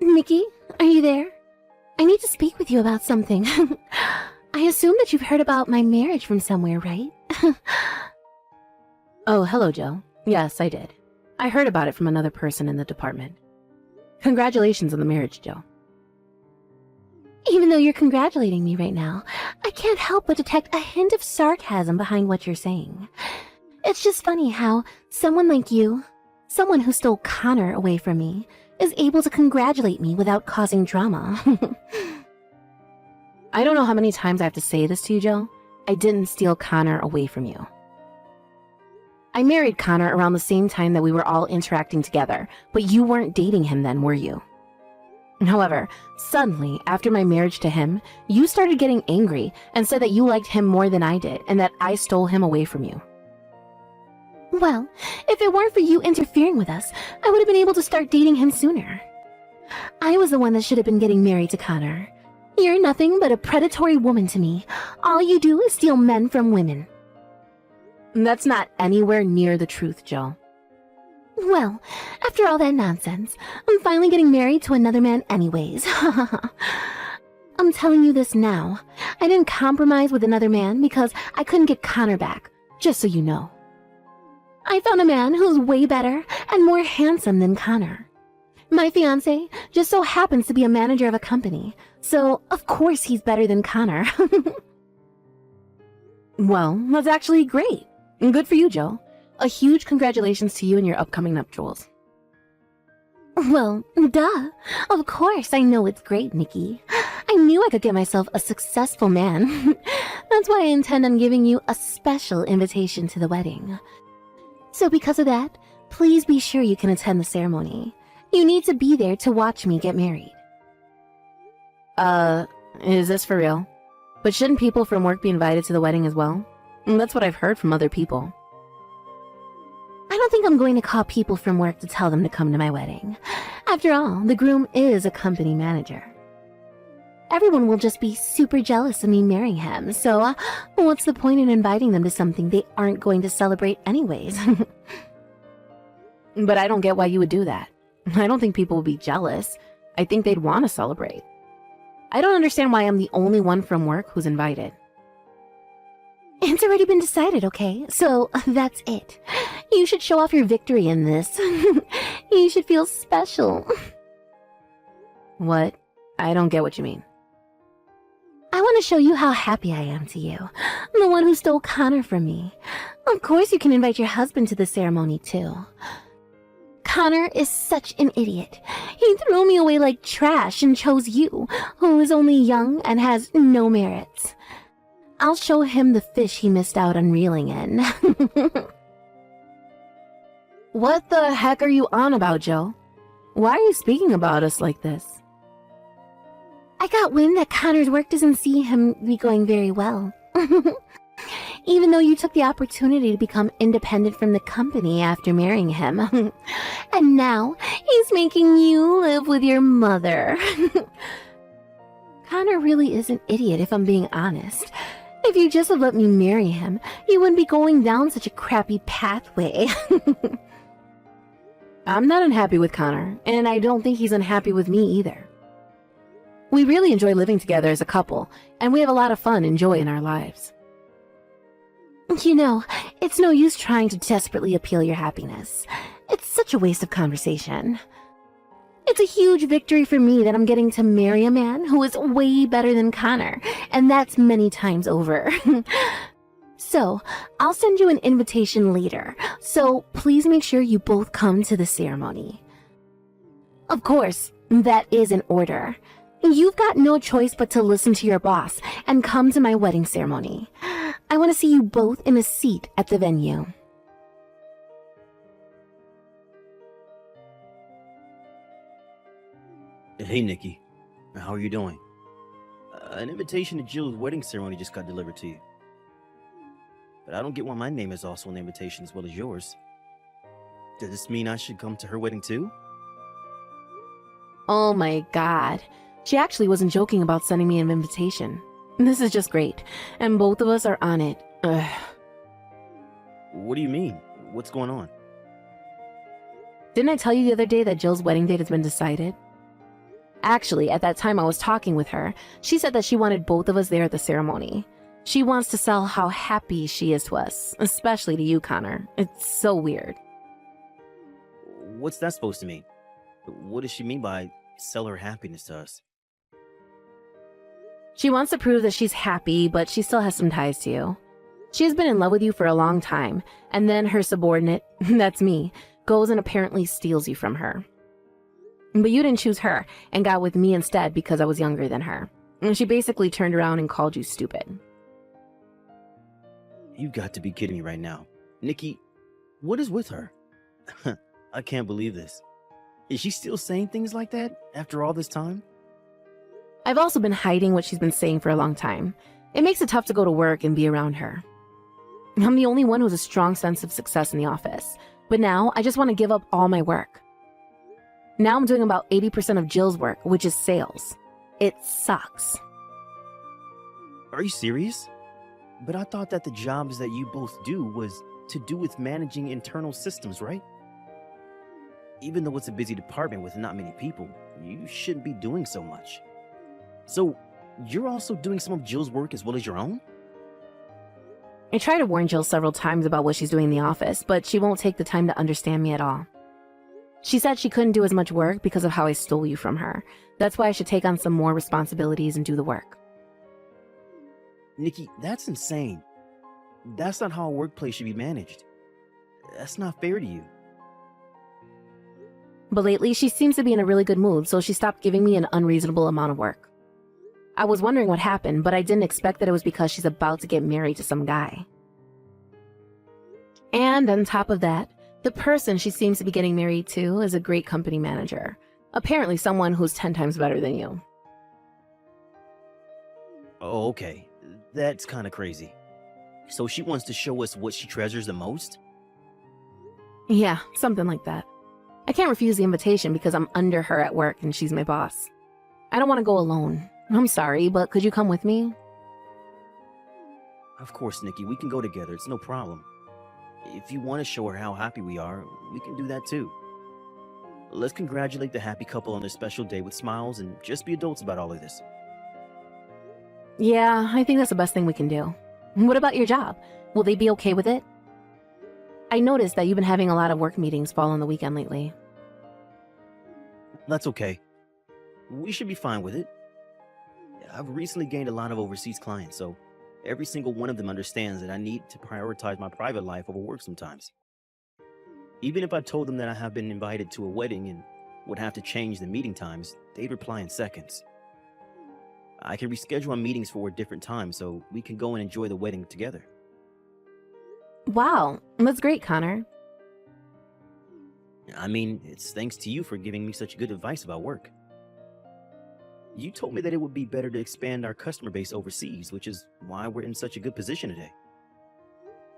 Nikki, are you there? I need to speak with you about something. I assume that you've heard about my marriage from somewhere, right? Oh, hello, Joe. Yes, I did. I heard about it from another person in the department. Congratulations on the marriage, Joe. Even though you're congratulating me right now, I can't help but detect a hint of sarcasm behind what you're saying. It's just funny how someone like you, someone who stole Connor away from me, is able to congratulate me without causing drama. I don't know how many times I have to say this to you, Joe. I didn't steal Connor away from you. I married Connor around the same time that we were all interacting together, but you weren't dating him then, were you? However, suddenly, after my marriage to him, you started getting angry and said that you liked him more than I did and that I stole him away from you. Well, if it weren't for you interfering with us, I would have been able to start dating him sooner. I was the one that should have been getting married to Connor. You're nothing but a predatory woman to me. All you do is steal men from women. That's not anywhere near the truth, Joe. Well, after all that nonsense, I'm finally getting married to another man anyways. I'm telling you this now. I didn't compromise with another man because I couldn't get Connor back, just so you know. I found a man who's way better and more handsome than Connor. My fiancé just so happens to be a manager of a company, so of course he's better than Connor. Well, that's actually great. Good for you, Joe. A huge congratulations to you and your upcoming nuptials. Well, duh. Of course I know it's great, Nikki. I knew I could get myself a successful man. That's why I intend on giving you a special invitation to the wedding. So because of that, please be sure you can attend the ceremony. You need to be there to watch me get married. Is this for real? But shouldn't people from work be invited to the wedding as well? That's what I've heard from other people. I don't think I'm going to call people from work to tell them to come to my wedding. After all, the groom is a company manager. Everyone will just be super jealous of me marrying him, so what's the point in inviting them to something they aren't going to celebrate anyways? But I don't get why you would do that. I don't think people would be jealous. I think they'd want to celebrate. I don't understand why I'm the only one from work who's invited. It's already been decided, okay? So that's it. You should show off your victory in this. You should feel special. What? I don't get what you mean. I want to show you how happy I am to you. The one who stole Connor from me. Of course you can invite your husband to the ceremony too. Connor is such an idiot. He threw me away like trash and chose you, who is only young and has no merits. I'll show him the fish he missed out on reeling in. What the heck are you on about, Joe? Why are you speaking about us like this? I got wind that Connor's work doesn't see him be going very well. Even though you took the opportunity to become independent from the company after marrying him. And now, he's making you live with your mother. Connor really is an idiot if I'm being honest. If you just had let me marry him, you wouldn't be going down such a crappy pathway. I'm not unhappy with Connor, and I don't think he's unhappy with me either. We really enjoy living together as a couple, and we have a lot of fun and joy in our lives. You know, it's no use trying to desperately appeal your happiness. It's such a waste of conversation. It's a huge victory for me that I'm getting to marry a man who is way better than Connor, and that's many times over. So, I'll send you an invitation later, so please make sure you both come to the ceremony. Of course, that is an order. You've got no choice but to listen to your boss and come to my wedding ceremony. I want to see you both in a seat at the venue. Hey, Nikki. How are you doing? An invitation to Jill's wedding ceremony just got delivered to you. But I don't get why my name is also on the invitation as well as yours. Does this mean I should come to her wedding too? Oh my god. She actually wasn't joking about sending me an invitation. This is just great, and both of us are on it. Ugh. What do you mean? What's going on? Didn't I tell you the other day that Jill's wedding date has been decided? Actually, at that time I was talking with her, she said that she wanted both of us there at the ceremony. She wants to sell how happy she is to us, especially to you, Connor. It's so weird. What's that supposed to mean? What does she mean by sell her happiness to us? She wants to prove that she's happy, but she still has some ties to you. She has been in love with you for a long time, and then her subordinate, that's me, goes and apparently steals you from her. But you didn't choose her and got with me instead because I was younger than her. And she basically turned around and called you stupid. You got to be kidding me right now. Nikki, what is with her? I can't believe this. Is she still saying things like that after all this time? I've also been hiding what she's been saying for a long time. It makes it tough to go to work and be around her. I'm the only one who has a strong sense of success in the office, but now I just want to give up all my work. Now I'm doing about 80% of Jill's work, which is sales. It sucks. Are you serious? But I thought that the jobs that you both do was to do with managing internal systems, right? Even though it's a busy department with not many people, you shouldn't be doing so much. So, you're also doing some of Jill's work as well as your own? I tried to warn Jill several times about what she's doing in the office, but she won't take the time to understand me at all. She said she couldn't do as much work because of how I stole you from her. That's why I should take on some more responsibilities and do the work. Nikki, that's insane. That's not how a workplace should be managed. That's not fair to you. But lately, she seems to be in a really good mood, so she stopped giving me an unreasonable amount of work. I was wondering what happened, but I didn't expect that it was because she's about to get married to some guy. And on top of that, the person she seems to be getting married to is a great company manager. Apparently someone who's 10 times better than you. Oh, okay. That's kind of crazy. So she wants to show us what she treasures the most? Yeah, something like that. I can't refuse the invitation because I'm under her at work and she's my boss. I don't want to go alone. I'm sorry, but could you come with me? Of course, Nikki, we can go together. It's no problem. If you want to show her how happy we are, we can do that too. Let's congratulate the happy couple on their special day with smiles and just be adults about all of this. Yeah, I think that's the best thing we can do. What about your job? Will they be okay with it? I noticed that you've been having a lot of work meetings fall on the weekend lately. That's okay. We should be fine with it. I've recently gained a lot of overseas clients, so every single one of them understands that I need to prioritize my private life over work sometimes. Even if I told them that I have been invited to a wedding and would have to change the meeting times, they'd reply in seconds. I can reschedule our meetings for a different time so we can go and enjoy the wedding together. Wow, that's great, Connor. I mean, it's thanks to you for giving me such good advice about work. You told me that it would be better to expand our customer base overseas, which is why we're in such a good position today.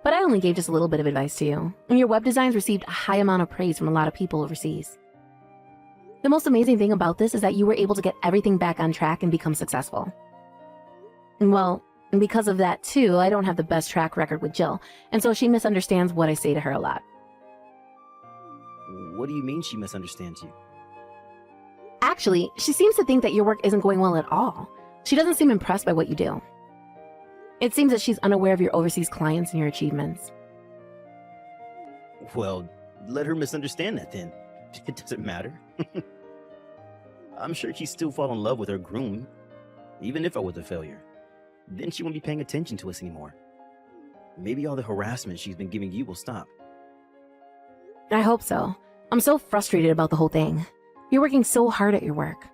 But I only gave just a little bit of advice to you. Your web designs received a high amount of praise from a lot of people overseas. The most amazing thing about this is that you were able to get everything back on track and become successful. Well, because of that too, I don't have the best track record with Jill, and so she misunderstands what I say to her a lot. What do you mean she misunderstands you? Actually, she seems to think that your work isn't going well at all. She doesn't seem impressed by what you do. It seems that she's unaware of your overseas clients and your achievements. Well, let her misunderstand that then. It doesn't matter. I'm sure she'd still fall in love with her groom, even if I was a failure. Then she won't be paying attention to us anymore. Maybe all the harassment she's been giving you will stop. I hope so. I'm so frustrated about the whole thing. You're working so hard at your work.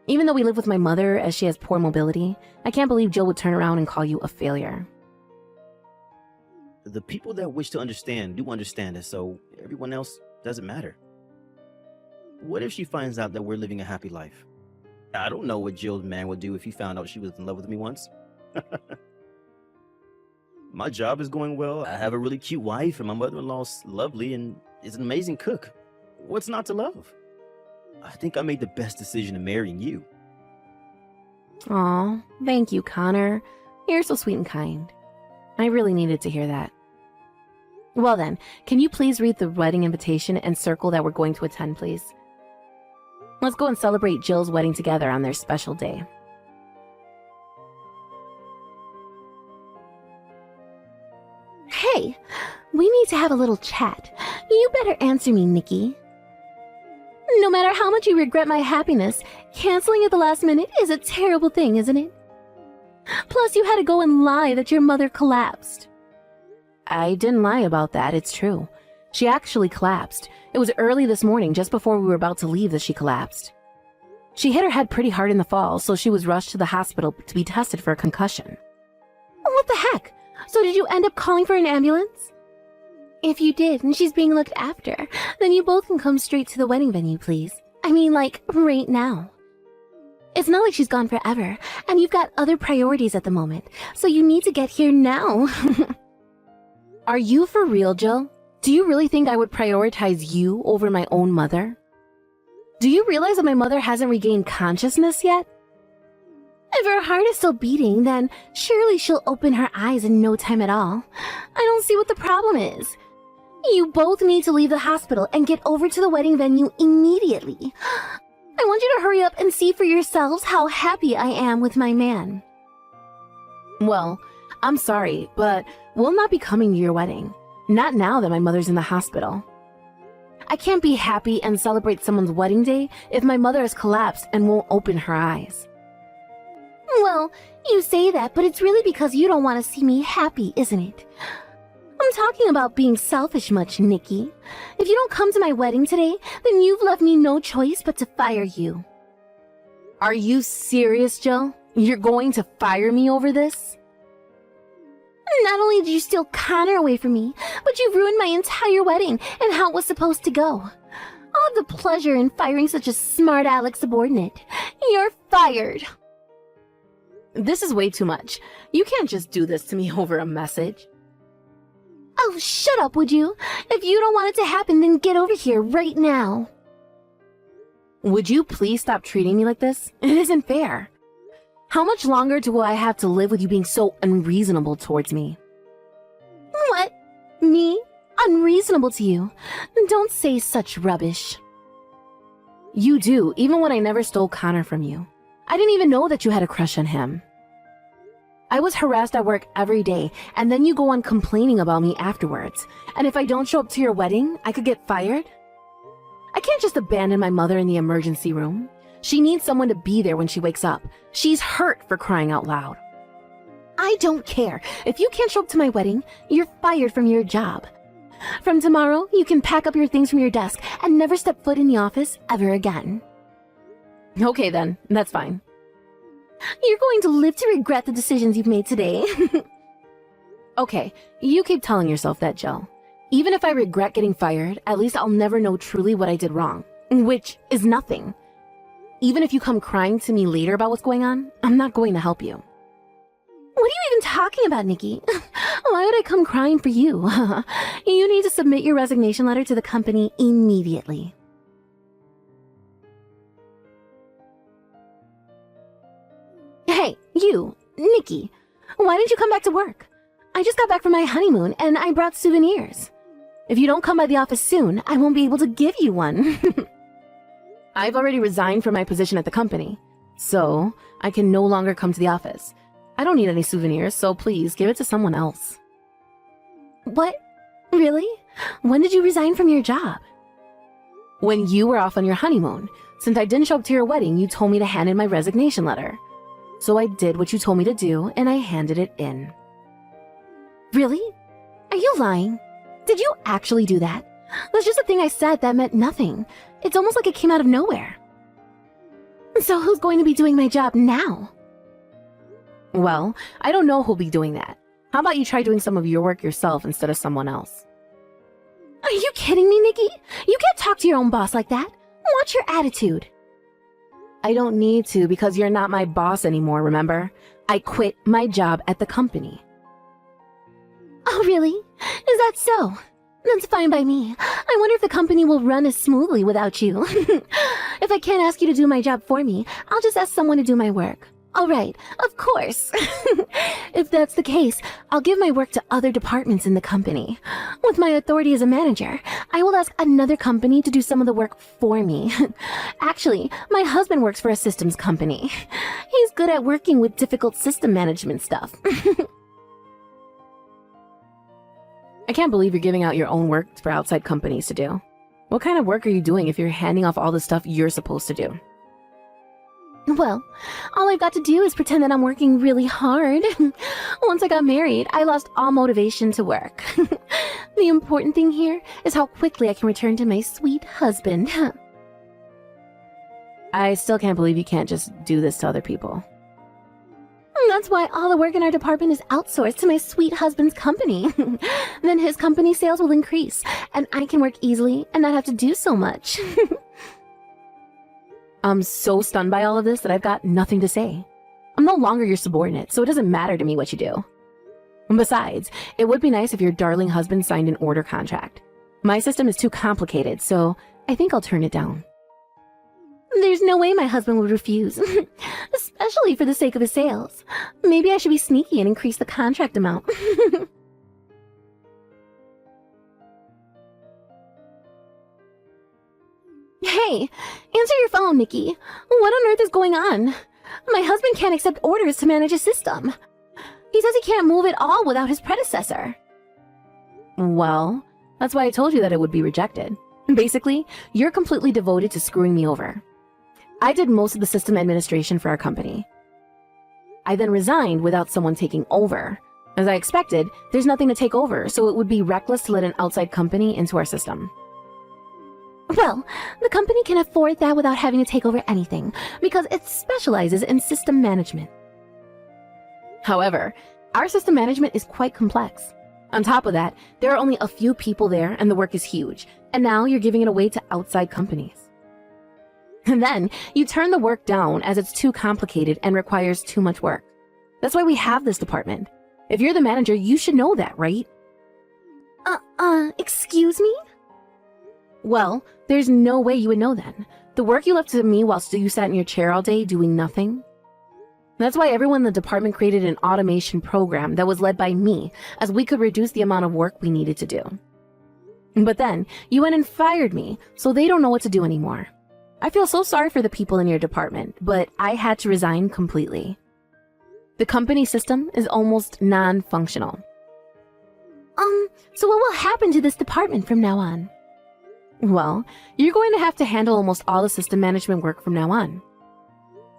Even though we live with my mother as she has poor mobility, I can't believe Jill would turn around and call you a failure. The people that wish to understand do understand us, so everyone else doesn't matter. What if she finds out that we're living a happy life? I don't know what Jill's man would do if he found out she was in love with me once. My job is going well. I have a really cute wife, and my mother-in-law's lovely and is an amazing cook. What's not to love? I think I made the best decision in marrying you. Aw, thank you, Connor. You're so sweet and kind. I really needed to hear that. Well then, can you please read the wedding invitation and circle that we're going to attend, please? Let's go and celebrate Jill's wedding together on their special day. Hey, we need to have a little chat. You better answer me, Nikki. No matter how much you regret my happiness, canceling at the last minute is a terrible thing, isn't it? Plus, you had to go and lie that your mother collapsed. I didn't lie about that, it's true. She actually collapsed. It was early this morning, just before we were about to leave, that she collapsed. She hit her head pretty hard in the fall, so she was rushed to the hospital to be tested for a concussion. What the heck? So did you end up calling for an ambulance? If you did, and she's being looked after, then you both can come straight to the wedding venue, please. I mean, like, right now. It's not like she's gone forever, and you've got other priorities at the moment, so you need to get here now. Are you for real, Jill? Do you really think I would prioritize you over my own mother? Do you realize that my mother hasn't regained consciousness yet? If her heart is still beating, then surely she'll open her eyes in no time at all. I don't see what the problem is. You both need to leave the hospital and get over to the wedding venue immediately. I want you to hurry up and see for yourselves how happy I am with my man. Well, I'm sorry, but we'll not be coming to your wedding. Not now that my mother's in the hospital. I can't be happy and celebrate someone's wedding day if my mother has collapsed and won't open her eyes. Well, you say that, but it's really because you don't want to see me happy, isn't it? I'm talking about being selfish much, Nikki. If you don't come to my wedding today, then you've left me no choice but to fire you. Are you serious, Jill? You're going to fire me over this? Not only did you steal Connor away from me, but you've ruined my entire wedding and how it was supposed to go. I'll have the pleasure in firing such a smart aleck subordinate. You're fired. This is way too much. You can't just do this to me over a message. Oh, shut up, would you? If you don't want it to happen, then get over here right now. Would you please stop treating me like this? It isn't fair. How much longer do I have to live with you being so unreasonable towards me? What? Me? Unreasonable to you? Don't say such rubbish. You do, even when I never stole Connor from you. I didn't even know that you had a crush on him. I was harassed at work every day, and then you go on complaining about me afterwards. And if I don't show up to your wedding, I could get fired? I can't just abandon my mother in the emergency room. She needs someone to be there when she wakes up. She's hurt, for crying out loud. I don't care. If you can't show up to my wedding, you're fired from your job. From tomorrow, you can pack up your things from your desk and never step foot in the office ever again. Okay then, that's fine. You're going to live to regret the decisions you've made today. Okay, you keep telling yourself that, Jill. Even if I regret getting fired, at least I'll never know truly what I did wrong, which is nothing. Even if you come crying to me later about what's going on, I'm not going to help you. What are you even talking about, Nikki? Why would I come crying for you? You need to submit your resignation letter to the company immediately. Hey, you, Nikki, why didn't you come back to work? I just got back from my honeymoon and I brought souvenirs. If you don't come by the office soon, I won't be able to give you one. I've already resigned from my position at the company, so I can no longer come to the office. I don't need any souvenirs, so please give it to someone else. What? Really? When did you resign from your job? When you were off on your honeymoon. Since I didn't show up to your wedding, you told me to hand in my resignation letter. So I did what you told me to do, and I handed it in. Really? Are you lying? Did you actually do that? That's just a thing I said that meant nothing. It's almost like it came out of nowhere. So who's going to be doing my job now? Well, I don't know who'll be doing that. How about you try doing some of your work yourself instead of someone else? Are you kidding me, Nikki? You can't talk to your own boss like that. Watch your attitude. I don't need to because you're not my boss anymore, remember? I quit my job at the company. Oh, really? Is that so? That's fine by me. I wonder if the company will run as smoothly without you. If I can't ask you to do my job for me, I'll just ask someone to do my work. All right, of course. If that's the case, I'll give my work to other departments in the company. With my authority as a manager, I will ask another company to do some of the work for me. Actually, my husband works for a systems company. He's good at working with difficult system management stuff. I can't believe you're giving out your own work for outside companies to do. What kind of work are you doing if you're handing off all the stuff you're supposed to do? Well, all I've got to do is pretend that I'm working really hard. Once I got married, I lost all motivation to work. The important thing here is how quickly I can return to my sweet husband. I still can't believe you can't just do this to other people. That's why all the work in our department is outsourced to my sweet husband's company. Then his company sales will increase, and I can work easily and not have to do so much. I'm so stunned by all of this that I've got nothing to say. I'm no longer your subordinate, so it doesn't matter to me what you do. And besides, it would be nice if your darling husband signed an order contract. My system is too complicated, so I think I'll turn it down. There's no way my husband would refuse, especially for the sake of his sales. Maybe I should be sneaky and increase the contract amount. Hey, answer your phone, Nikki. What on earth is going on? My husband can't accept orders to manage a system. He says he can't move at all without his predecessor. Well, that's why I told you that it would be rejected. Basically, you're completely devoted to screwing me over. I did most of the system administration for our company. I then resigned without someone taking over. As I expected, there's nothing to take over, so it would be reckless to let an outside company into our system. Well, the company can afford that without having to take over anything, because it specializes in system management. However, our system management is quite complex. On top of that, there are only a few people there and the work is huge, and now you're giving it away to outside companies. And then you turn the work down as it's too complicated and requires too much work. That's why we have this department. If you're the manager, you should know that, right? Excuse me? Well, there's no way you would know then. The work you left to me whilst you sat in your chair all day doing nothing. That's why everyone in the department created an automation program that was led by me, as we could reduce the amount of work we needed to do. But then, you went and fired me, so they don't know what to do anymore. I feel so sorry for the people in your department, but I had to resign completely. The company system is almost non-functional. So what will happen to this department from now on? Well, you're going to have to handle almost all the system management work from now on.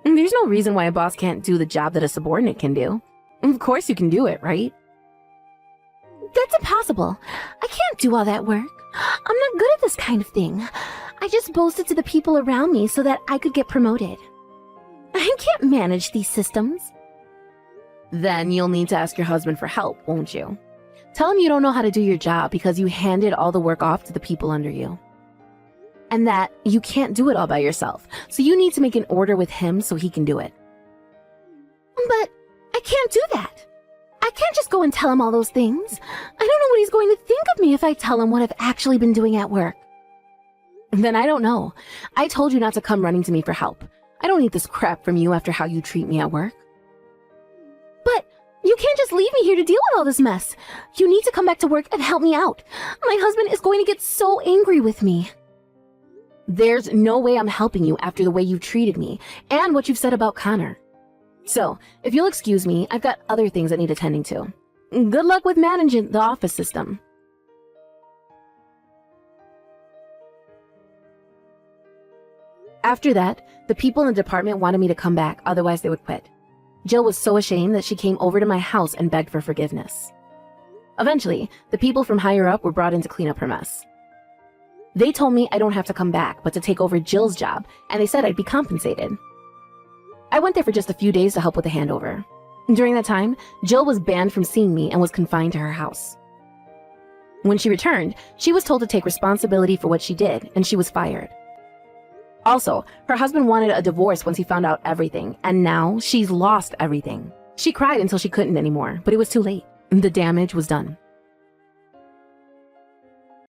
There's no reason why a boss can't do the job that a subordinate can do. Of course you can do it, right? That's impossible. I can't do all that work. I'm not good at this kind of thing. I just boasted to the people around me so that I could get promoted. I can't manage these systems. Then you'll need to ask your husband for help, won't you? Tell him you don't know how to do your job because you handed all the work off to the people under you. And that you can't do it all by yourself, so you need to make an order with him so he can do it. But I can't do that. I can't just go and tell him all those things. I don't know what he's going to think of me if I tell him what I've actually been doing at work. Then I don't know. I told you not to come running to me for help. I don't need this crap from you after how you treat me at work. But you can't just leave me here to deal with all this mess. You need to come back to work and help me out. My husband is going to get so angry with me. There's no way I'm helping you after the way you treated me and what you've said about Connor. So, if you'll excuse me, I've got other things that need attending to. Good luck with managing the office system. After that, the people in the department wanted me to come back, otherwise they would quit. Jill was so ashamed that she came over to my house and begged for forgiveness. Eventually, the people from higher up were brought in to clean up her mess. They told me I don't have to come back, but to take over Jill's job, and they said I'd be compensated. I went there for just a few days to help with the handover. During that time, Jill was banned from seeing me and was confined to her house. When she returned, she was told to take responsibility for what she did, and she was fired. Also, her husband wanted a divorce once he found out everything, and now she's lost everything. She cried until she couldn't anymore, but it was too late. The damage was done.